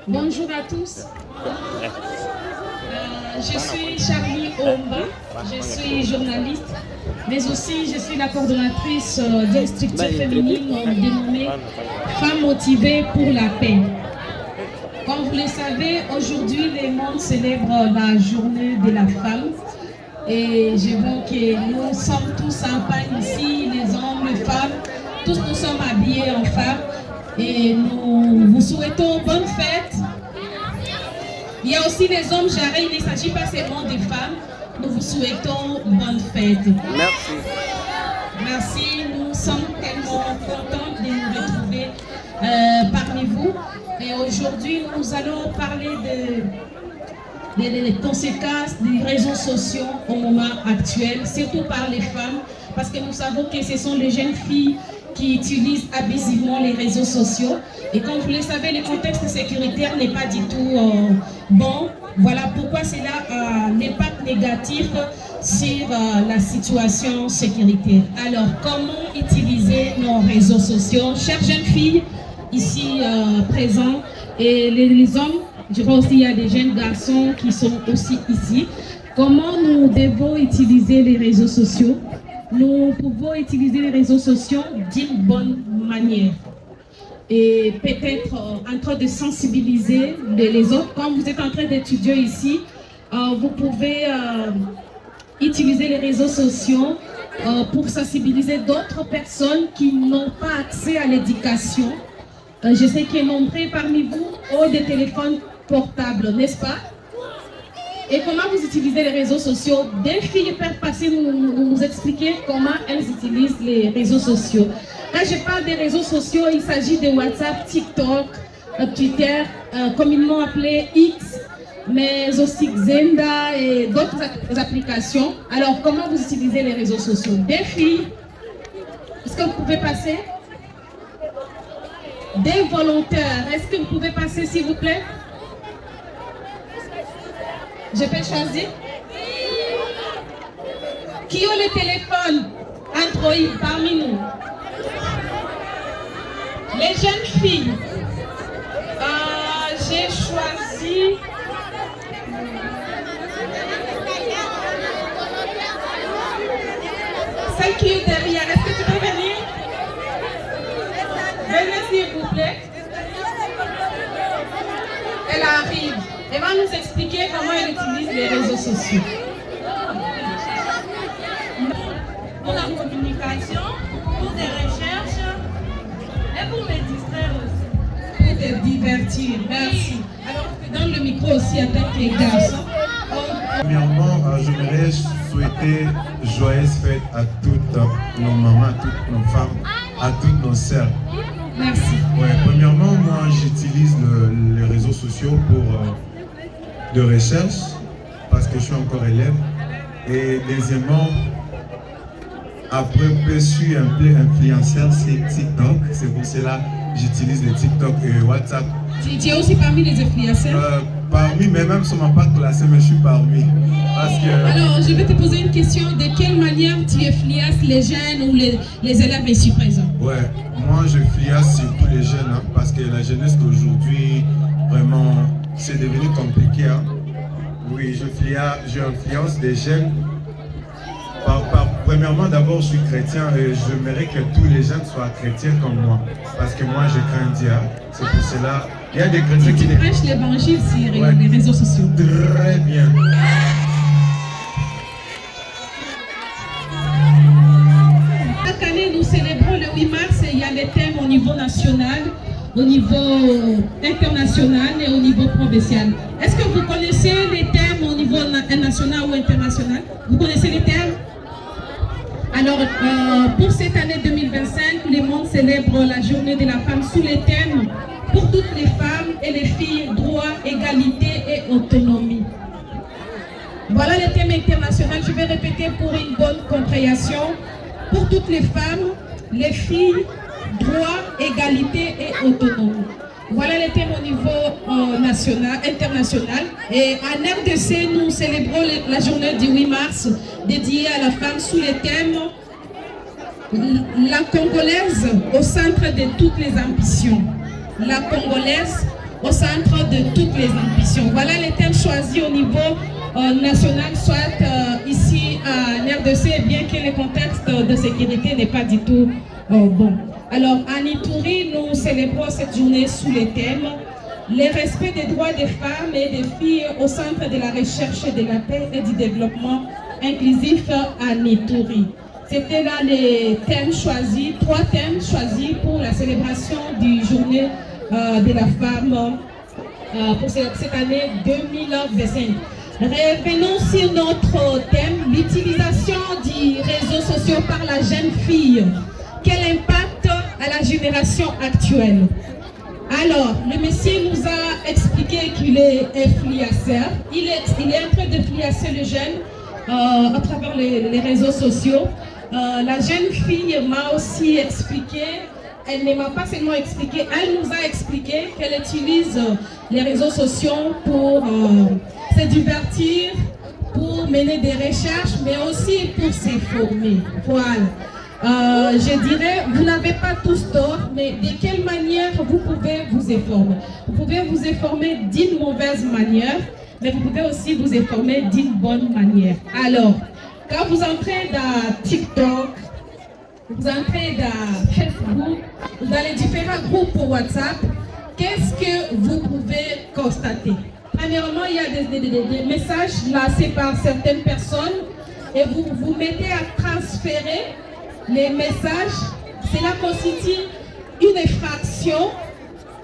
Bonjour à tous. Je suis Charlie Omba, je suis journaliste, mais aussi je suis la coordonnatrice d'une structure féminine dénommée Femmes motivées pour la paix. Comme vous le savez, aujourd'hui le monde célèbre la journée de la femme. Et je vois que nous sommes tous en pagne ici, les hommes, les femmes, tous nous sommes habillés en femmes. Et nous vous souhaitons bonne fête. Il y a aussi les hommes jarrés, il ne s'agit pas seulement des femmes. Nous vous souhaitons bonne fête. Merci. Merci, nous sommes tellement contents de nous retrouver parmi vous. Et aujourd'hui, nous allons parler des conséquences des réseaux sociaux au moment actuel, surtout par les femmes, parce que nous savons que ce sont les jeunes filles qui utilisent abusivement les réseaux sociaux. Et comme vous le savez, le contexte sécuritaire n'est pas du tout bon. Voilà pourquoi cela a un impact négatif sur la situation sécuritaire. Alors, comment utiliser nos réseaux sociaux? Chères jeunes filles ici présents et les hommes, je crois aussi qu'il y a des jeunes garçons qui sont aussi ici. Comment nous devons utiliser les réseaux sociaux? Nous pouvons utiliser les réseaux sociaux d'une bonne manière. Et peut-être en train de sensibiliser les autres. Quand vous êtes en train d'étudier ici, vous pouvez utiliser les réseaux sociaux pour sensibiliser d'autres personnes qui n'ont pas accès à l'éducation. Je sais qu'il y a nombreux parmi vous ont des téléphones portables, n'est-ce pas? Et comment vous utilisez les réseaux sociaux? Des filles peuvent passer nous expliquer comment elles utilisent les réseaux sociaux. Quand je parle des réseaux sociaux, il s'agit de WhatsApp, TikTok, Twitter, communément appelé X, mais aussi Xenda et d'autres applications. Alors, comment vous utilisez les réseaux sociaux? Des filles, est-ce que vous pouvez passer? Des volontaires, est-ce que vous pouvez passer s'il vous plaît? Je peux choisir? Qui ont le téléphone Android parmi nous? Les jeunes filles. J'ai choisi... Celle qui est derrière, est-ce que tu peux venir? Venez s'il vous plaît. Elle arrive. Elle va nous expliquer comment elle utilise les réseaux sociaux. Pour la communication, pour des recherches et pour me distraire aussi. Pour te divertir, merci. Alors que dans le micro aussi, avec les garçons. Premièrement, j'aimerais souhaiter joyeuse fête à toutes nos mamans, à toutes nos femmes, à toutes nos sœurs. Merci. Ouais, premièrement, moi j'utilise les réseaux sociaux pour de recherche parce que je suis encore élève. Et deuxièmement, après je suis un peu influenceur sur TikTok. C'est pour cela que j'utilise le TikTok et WhatsApp. Tu es aussi parmi les influenceurs? Parmi, mais même sur ma part classée, mais je suis parmi. Parce que... Alors, je vais te poser une question. De quelle manière tu influences les jeunes ou les élèves ici présents? Ouais, moi je influence surtout les jeunes, hein, parce que la jeunesse d'aujourd'hui, vraiment, c'est devenu compliqué. Hein. Oui, j'influence des jeunes. Premièrement, d'abord, je suis chrétien et j'aimerais que tous les jeunes soient chrétiens comme moi. Parce que moi, je crains Dieu. C'est pour cela. Il y a des chrétiens qui... Tu prêches l'évangile sur les réseaux sociaux. Très bien. Chaque année, nous célébrons le 8 mars et il y a des thèmes au niveau national, au niveau international et au niveau provincial. Est-ce que vous connaissez les thèmes au niveau national ou international? Vous connaissez les thèmes? Alors, pour cette année 2025, le monde célèbre la journée de la femme sous les thèmes pour toutes les femmes et les filles, droit, égalité et autonomie. Voilà le thème international. Je vais répéter pour une bonne compréhension. Pour toutes les femmes, les filles, droit, égalité et autonomie. Voilà les thèmes au niveau international. Et en RDC, nous célébrons la journée du 8 mars dédiée à la femme sous les thèmes la Congolaise au centre de toutes les ambitions. La Congolaise au centre de toutes les ambitions. Voilà les thèmes choisis au niveau national, soit ici à RDC, bien que le contexte de sécurité n'est pas du tout bon. Alors, à Ituri, nous célébrons cette journée sous les thèmes le respect des droits des femmes et des filles au centre de la recherche de la paix et du développement inclusif à Ituri. C'était là les thèmes choisis, 3 thèmes choisis pour la célébration du journée de la femme pour cette année 2025. Revenons sur notre thème, l'utilisation des réseaux sociaux par la jeune fille. Quel impact à la génération actuelle? Alors, le monsieur nous a expliqué qu'il est influenceur. Il est en train d'influencer les jeunes à travers les réseaux sociaux. La jeune fille m'a aussi expliqué, elle ne m'a pas seulement expliqué, elle nous a expliqué qu'elle utilise les réseaux sociaux pour se divertir, pour mener des recherches, mais aussi pour s'informer. Voilà. Je dirais, vous n'avez pas tous tort, mais de quelle manière vous pouvez vous informer? Vous pouvez vous informer d'une mauvaise manière, mais vous pouvez aussi vous informer d'une bonne manière. Alors, quand vous entrez dans TikTok, vous entrez dans Facebook, dans les différents groupes pour WhatsApp, qu'est-ce que vous pouvez constater? Premièrement, il y a des messages lancés par certaines personnes et vous vous mettez à transférer les messages. Cela constitue une infraction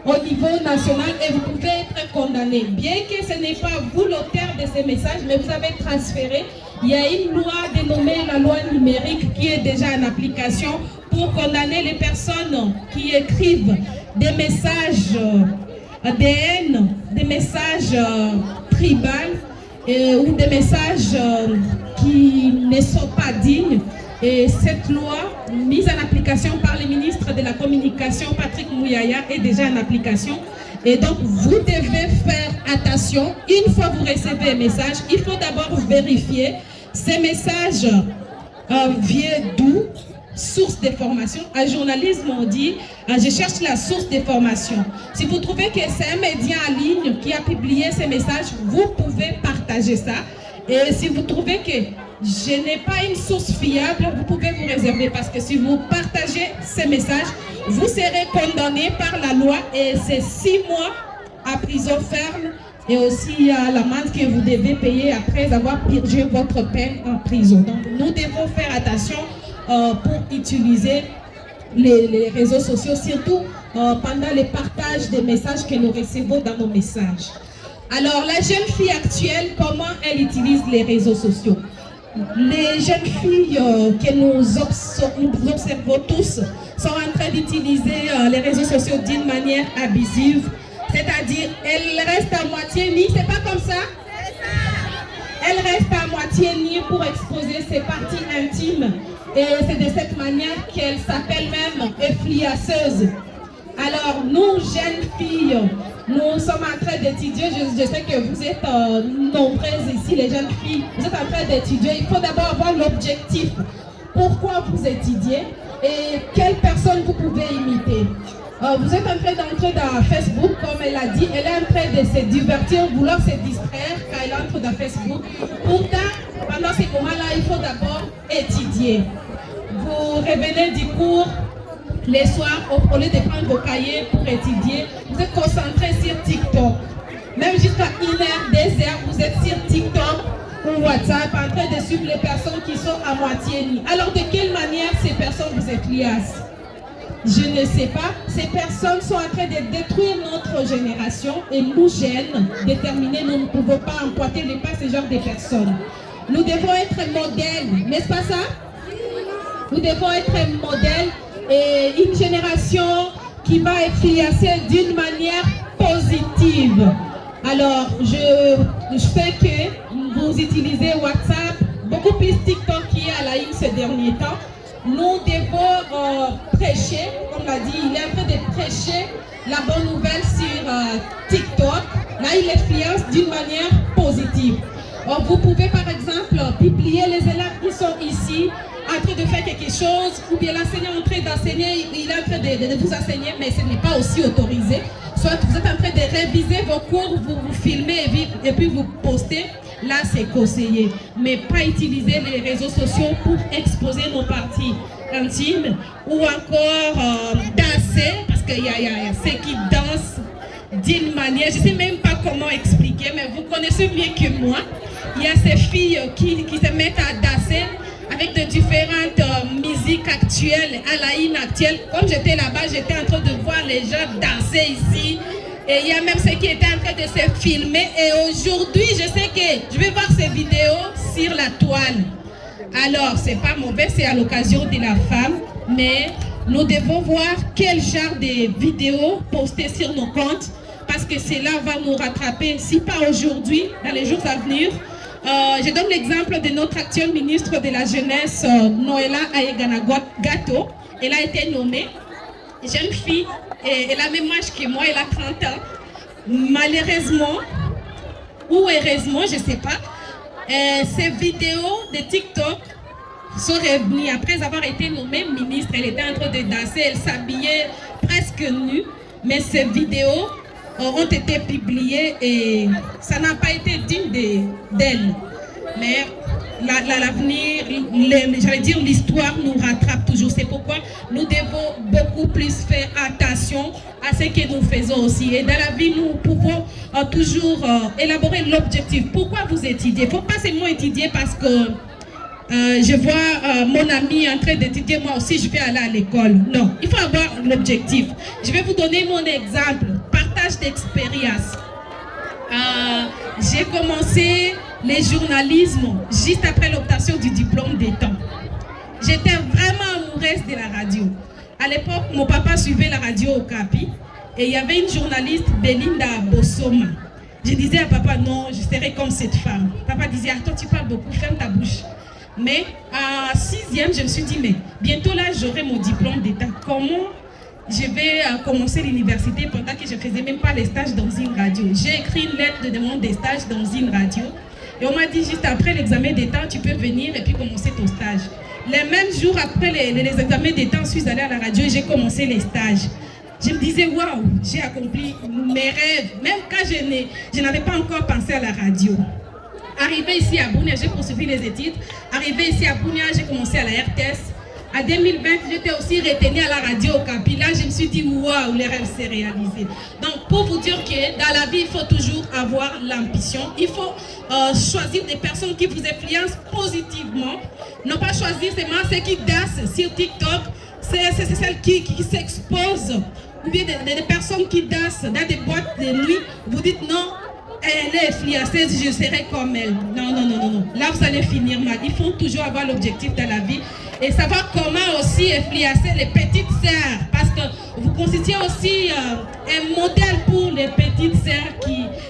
au niveau national et vous pouvez être condamné. Bien que ce n'est pas vous l'auteur de ces messages, mais vous avez transféré. Il y a une loi dénommée la loi numérique qui est déjà en application pour condamner les personnes qui écrivent des messages de haine, des messages tribaux ou des messages qui ne sont pas dignes. Et cette loi, mise en application par le ministre de la Communication, Patrick Mouyaya, est déjà en application. Et donc, vous devez faire attention. Une fois que vous recevez un message, il faut d'abord vérifier ces messages viennent d'où? Source d'information. En journalisme, on dit, je cherche la source d'information. Si vous trouvez que c'est un média en ligne qui a publié ces messages, vous pouvez partager ça. Et si vous trouvez que je n'ai pas une source fiable, vous pouvez vous réserver parce que si vous partagez ces messages, vous serez condamné par la loi et c'est 6 mois à prison ferme et aussi à l'amende que vous devez payer après avoir purgé votre peine en prison. Donc nous devons faire attention pour utiliser les réseaux sociaux, surtout pendant le partage des messages que nous recevons dans nos messages. Alors la jeune fille actuelle, comment elle utilise les réseaux sociaux? Les jeunes filles que nous observons tous sont en train d'utiliser les réseaux sociaux d'une manière abusive, c'est-à-dire elles restent à moitié nues, c'est pas comme ça? Elle reste à moitié nue pour exposer ses parties intimes et c'est de cette manière qu'elle s'appelle même influenceuse. Alors nous, jeunes filles, nous sommes en train d'étudier, je sais que vous êtes nombreuses ici, les jeunes filles, vous êtes en train d'étudier, il faut d'abord avoir l'objectif. Pourquoi vous étudiez et quelle personne vous pouvez imiter. Vous êtes en train d'entrer dans Facebook, comme elle a dit, elle est en train de se divertir, vouloir se distraire quand elle entre dans Facebook. Pourtant, pendant ces moments-là, il faut d'abord étudier. Vous revenez du cours les soirs, au lieu de prendre vos cahiers pour étudier, vous êtes concentré sur TikTok. Même jusqu'à 1h, 2h, vous êtes sur TikTok ou WhatsApp en train de suivre les personnes qui sont à moitié nues. Alors de quelle manière ces personnes vous influencent? Je ne sais pas. Ces personnes sont en train de détruire notre génération et nous jeunes, déterminés, nous ne pouvons pas emboîter les pas ce genre de personnes. Nous devons être modèles, n'est-ce pas ça? Nous devons être modèles et une génération qui va influencer d'une manière positive. Alors, je sais que vous utilisez WhatsApp, beaucoup plus TikTok qui est à la une ces derniers temps. Nous devons prêcher, comme l'a dit, il est en train de prêcher la bonne nouvelle sur TikTok. Là, il influence d'une manière positive. Alors, vous pouvez par exemple publier les élèves qui sont ici en train de faire quelque chose, ou bien l'enseignant est en train d'enseigner, il est en train de vous enseigner, mais ce n'est pas aussi autorisé. soit vous êtes en train de réviser vos cours, vous filmez et puis vous postez, là c'est conseillé. Mais pas utiliser les réseaux sociaux pour exposer nos parties intimes ou encore danser, parce qu'il y a ceux qui dansent d'une manière, je ne sais même pas comment expliquer, mais vous connaissez mieux que moi. Il y a ces filles qui se mettent à danser avec de différentes musiques actuelles, à la hymne actuelle. Comme j'étais là-bas, j'étais en train de voir les gens danser ici. Et il y a même ceux qui étaient en train de se filmer. Et aujourd'hui, je sais que je vais voir ces vidéos sur la toile. Alors, c'est pas mauvais, c'est à l'occasion de la femme, mais nous devons voir quel genre de vidéos poster sur nos comptes, parce que cela va nous rattraper, si pas aujourd'hui, dans les jours à venir. Je donne l'exemple de notre actuelle ministre de la Jeunesse, Noéla Aegana-Gato. Elle a été nommée jeune fille, et elle a le même âge que moi, elle a 30 ans. Malheureusement, ou heureusement, je ne sais pas, ces vidéos de TikTok sont revenues après avoir été nommée ministre. Elle était en train de danser, elle s'habillait presque nue, mais ces vidéos ont été publiées et ça n'a pas été digne d'elle. Mais l'avenir, j'allais dire l'histoire nous rattrape toujours. C'est pourquoi nous devons beaucoup plus faire attention à ce que nous faisons aussi. Et dans la vie, nous pouvons toujours élaborer l'objectif. Pourquoi vous étudiez? Il ne faut pas seulement étudier parce que je vois mon ami en train d'étudier, moi aussi je vais aller à l'école. Non, il faut avoir l'objectif. Je vais vous donner mon exemple, partage d'expérience. J'ai commencé le journalisme juste après l'obtention du diplôme d'État. J'étais vraiment amoureuse de la radio. À l'époque, mon papa suivait la radio au Capi et il y avait une journaliste, Belinda Bossoma. Je disais à papa, non, je serai comme cette femme. Papa disait, attends, tu parles beaucoup, ferme ta bouche. Mais à 6e, je me suis dit, mais bientôt là, j'aurai mon diplôme d'État. Comment je vais commencer l'université pendant que je ne faisais même pas les stages dans une radio? J'ai écrit une lettre de demande de stage dans une radio. Et on m'a dit, juste après l'examen d'État, tu peux venir et puis commencer ton stage. Les mêmes jours après les examens d'État, je suis allée à la radio et j'ai commencé les stages. Je me disais, waouh, j'ai accompli mes rêves, même quand je n'avais pas encore pensé à la radio. Arrivé ici à Bunia, j'ai poursuivi les études. Arrivé ici à Bunia, j'ai commencé à la RTS. En 2020, j'étais aussi retenue à la radio au Capi. Là, je me suis dit, waouh, les rêves s'est réalisé. Donc, pour vous dire que dans la vie, il faut toujours avoir l'ambition. Il faut choisir des personnes qui vous influencent positivement. Ne pas choisir seulement ceux qui dansent sur TikTok. C'est celles qui s'exposent. Ou bien des personnes qui dansent dans des boîtes de nuit. Vous dites non. Elle est influenceuse, je serai comme elle. Non, non, non, non, non. Là, vous allez finir mal. Il faut toujours avoir l'objectif dans la vie et savoir comment aussi influencer les petites sœurs. Parce que vous constituez aussi un modèle pour les petites sœurs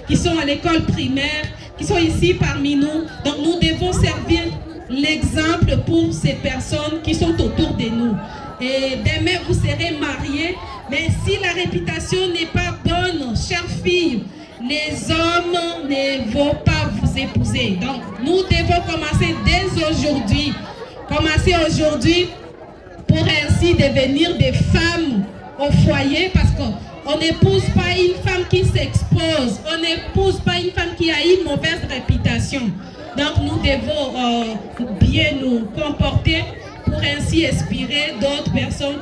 qui sont à l'école primaire, qui sont ici parmi nous. Donc, nous devons servir l'exemple pour ces personnes qui sont autour de nous. Et demain, vous serez mariés. Mais si la réputation n'est pas bonne, chères filles, les hommes ne vont pas vous épouser. Donc, nous devons commencer dès aujourd'hui. Commencer aujourd'hui pour ainsi devenir des femmes au foyer, parce qu'on n'épouse pas une femme qui s'expose. On n'épouse pas une femme qui a une mauvaise réputation. Donc, nous devons bien nous comporter pour ainsi inspirer d'autres personnes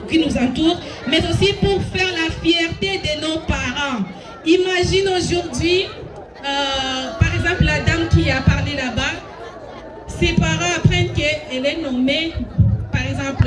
qui nous entourent, mais aussi pour faire la fierté de nos parents. Imagine aujourd'hui, par exemple, la dame qui a parlé là-bas, ses parents apprennent qu'elle est nommée, par exemple,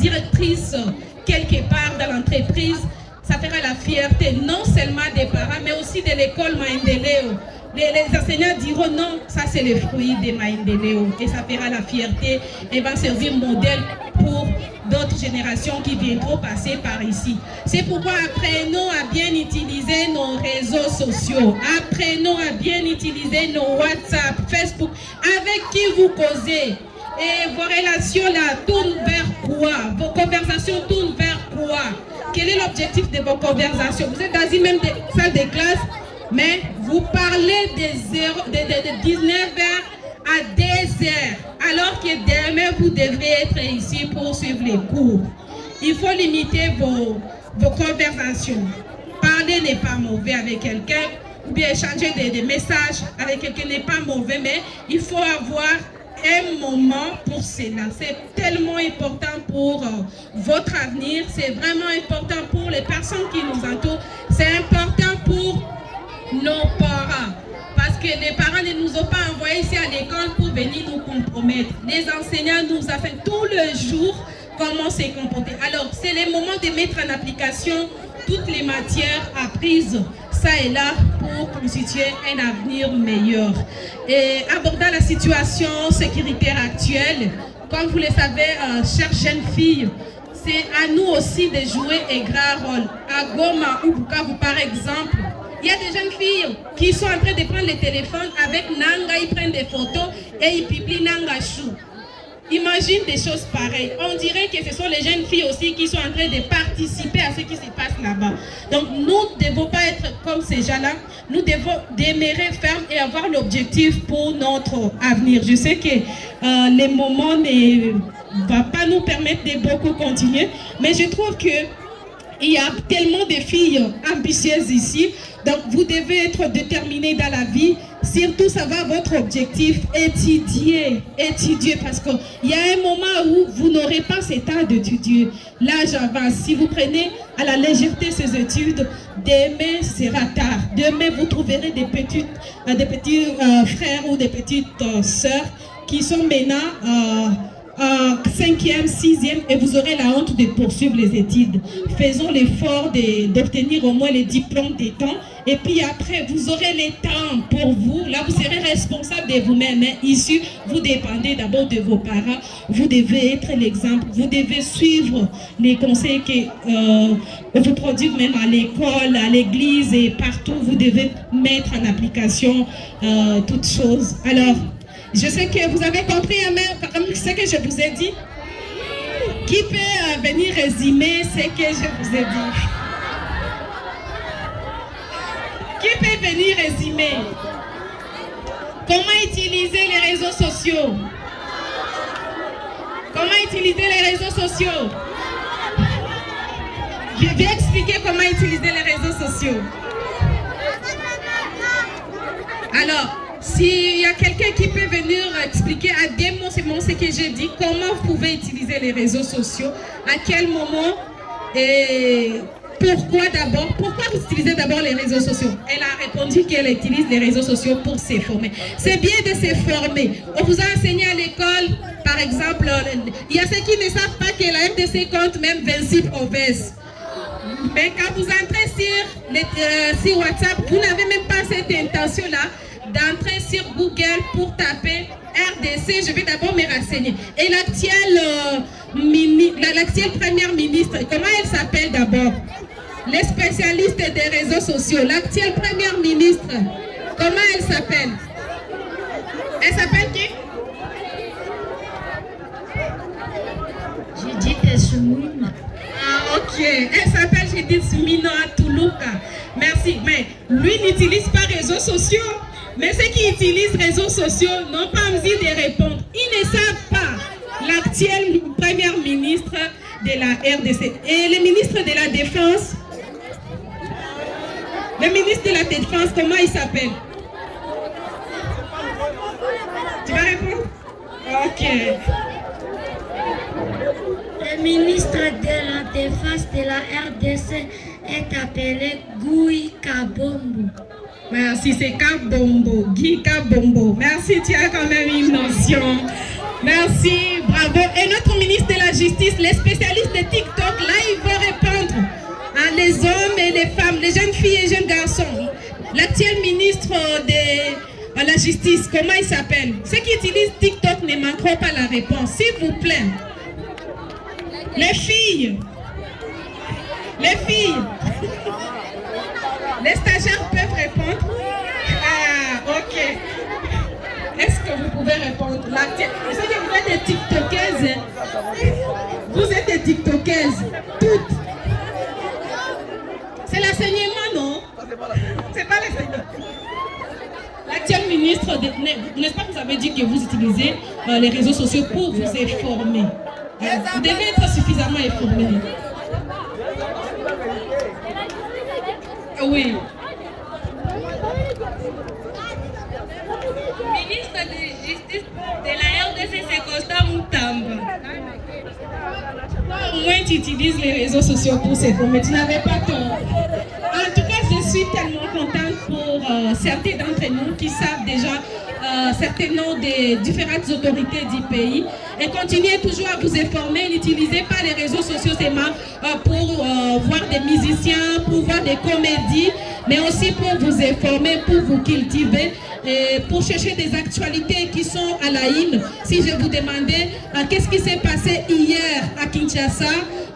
directrice quelque part dans l'entreprise. Ça fera la fierté non seulement des parents, mais aussi de l'école Maendeleo. Les enseignants diront non, ça c'est le fruit de Maendeleo. Et ça fera la fierté et va servir modèle pour d'autres générations qui viendront passer par ici. C'est pourquoi apprenons à bien utiliser nos réseaux sociaux. Apprenons à bien utiliser nos WhatsApp, Facebook, avec qui vous causez. Et vos relations là tournent vers quoi? Vos conversations tournent vers quoi? Quel est l'objectif de vos conversations? Vous êtes dans une même salle de classe, mais vous parlez de 19h à 2h, alors que demain vous devrez être ici pour suivre les cours. Il faut limiter vos conversations. parler n'est pas mauvais avec quelqu'un, ou bien échanger des messages avec quelqu'un n'est pas mauvais, mais il faut avoir un moment pour cela. C'est tellement important pour votre avenir, c'est vraiment important pour les personnes qui nous entourent, c'est important pour nos parents. Parce que les parents ne nous ont pas envoyés ici à l'école pour venir nous compromettre. Les enseignants nous apprennent tout le jour comment se comporter. Alors, c'est le moment de mettre en application toutes les matières apprises, ça et là, pour constituer un avenir meilleur. Et abordant la situation sécuritaire actuelle, comme vous le savez, chères jeunes filles, c'est à nous aussi de jouer un grand rôle. À Goma ou Bukavu, par exemple, il y a des jeunes filles qui sont en train de prendre le téléphone avec Nanga, ils prennent des photos et ils publient Nanga Chou. Imagine des choses pareilles. On dirait que ce sont les jeunes filles aussi qui sont en train de participer à ce qui se passe là-bas. Donc nous ne devons pas être comme ces gens-là. Nous devons demeurer fermes et avoir l'objectif pour notre avenir. Je sais que le moment ne va pas nous permettre de beaucoup continuer, mais je trouve que il y a tellement de filles ambitieuses ici. Donc vous devez être déterminés dans la vie. Surtout savoir votre objectif, étudier parce qu'il y a un moment où vous n'aurez pas cet temps d'étudier. L'âge avance. Si vous prenez à la légèreté ces études, demain sera tard. Demain vous trouverez des petits frères ou des petites sœurs qui sont maintenant 5e, 6e et vous aurez la honte de poursuivre les études. Faisons l'effort d'obtenir au moins les diplômes des temps et puis après vous aurez le temps pour vous. Là vous serez responsable de vous-même. Ici vous dépendez d'abord de vos parents. Vous devez être l'exemple. Vous devez suivre les conseils que vous produisent même à l'école, à l'église et partout. Vous devez mettre en application toutes choses. Alors je sais que vous avez compris ce que je vous ai dit. Qui peut venir résumer ce que je vous ai dit? Qui peut venir résumer? Comment utiliser les réseaux sociaux? Comment utiliser les réseaux sociaux? Je vais expliquer comment utiliser les réseaux sociaux. Alors, s'il y a quelqu'un qui peut venir expliquer à des mots, c'est ce que j'ai dit, comment vous pouvez utiliser les réseaux sociaux, à quel moment et pourquoi d'abord, pourquoi vous utilisez d'abord les réseaux sociaux? Elle a répondu qu'elle utilise les réseaux sociaux pour se former. C'est bien de se former. On vous a enseigné à l'école, par exemple, il y a ceux qui ne savent pas que la RDC compte même 26 provinces. Mais quand vous entrez sur WhatsApp, vous n'avez même pas cette intention-là d'entrer sur Google pour taper RDC. Je vais d'abord me renseigner. Et l'actuelle première ministre, comment elle s'appelle d'abord? Les spécialistes des réseaux sociaux. L'actuelle première ministre, comment elle s'appelle? Elle s'appelle qui? Judith Soumino. Ah, ok. Elle s'appelle Judith Soumino Toulouka. Merci. Mais lui n'utilise pas réseaux sociaux. Mais ceux qui utilisent réseaux sociaux n'ont pas envie de répondre. Ils ne savent pas. L'actuelle première ministre de la RDC et le ministre de la Défense. Le ministre de la Défense, comment il s'appelle? Tu vas répondre? Ok. Le ministre de la Défense de la RDC est appelé Guy Kabombo. Merci, c'est Kabombo, Guy Kabombo. Merci, tu as quand même une notion. Merci, bravo. Et notre ministre de la Justice, les spécialistes de TikTok, là, ils vont répondre à les hommes et les femmes, les jeunes filles et jeunes garçons. L'actuel ministre de la Justice, comment il s'appelle? Ceux qui utilisent TikTok ne manqueront pas la réponse, s'il vous plaît. Les filles. Les stagiaires peuvent répondre? Ah, ok. Est-ce que vous pouvez répondre? Vous savez que vous êtes des TikTokeuses. Vous êtes des TikTokeuses. Toutes. C'est l'enseignement, non? C'est pas l'enseignement. L'actuel ministre, n'est-ce pas que vous avez dit que vous utilisez les réseaux sociaux pour vous informer? Vous devez être suffisamment informé. Oui. Ministre de Justice de la RDC, c'est Constant Moutamba. Au moins, tu utilises les réseaux sociaux pour ces mais tu n'avais pas tort. En tout cas, je suis tellement contente pour certains d'entre nous qui savent déjà certains noms des différentes autorités du pays et continuez toujours à vous informer. N'utilisez pas les réseaux sociaux seulement pour voir des musiciens, pour voir des comédies, mais aussi pour vous informer, pour vous cultiver et pour chercher des actualités qui sont à la une. Si je vous demandais qu'est-ce qui s'est passé hier à Kinshasa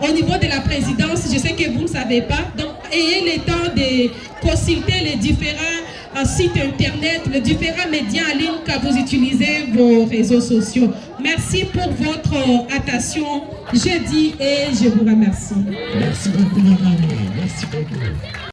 au niveau de la présidence, je sais que vous ne savez pas, donc ayez le temps de consulter les différents sites internet, les différents médias en ligne quand vous utilisez vos réseaux sociaux. Merci pour votre attention jeudi et je vous remercie. Merci beaucoup, madame. Merci beaucoup.